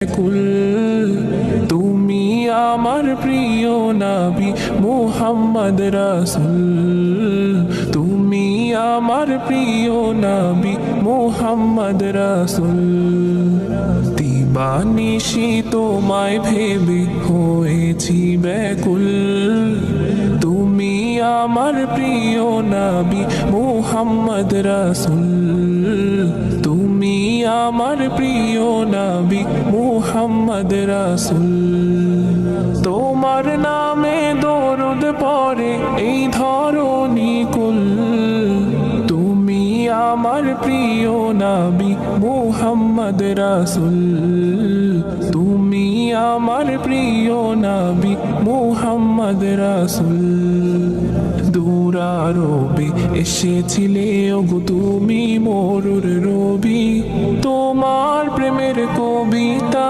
কুল তুমি আমার প্রিয় নবী মুহাম্মদ রাসূল, তুমি আমার প্রিয় নবী মুহাম্মদ রাসূল। দিবানিশি তোমায় ভেবে হয়েছি ব্যাকুল, তুমি আমার প্রিয় নবী মুহাম্মদ রাসূল, তুমি আমার প্রিয় নবী মুহাম্মদ রাসূল। তোমার নামে দরুদ পড়ে এই ধরণী কুল, তুমি আমার প্রিয় নবী মুহাম্মদ রাসূল, তুমি আমার প্রিয় নবী মুহাম্মদ রাসূল। দূরারবে এসেছিলে ওগো তুমি মরুর রবি, তোমার প্রেমের কবিতা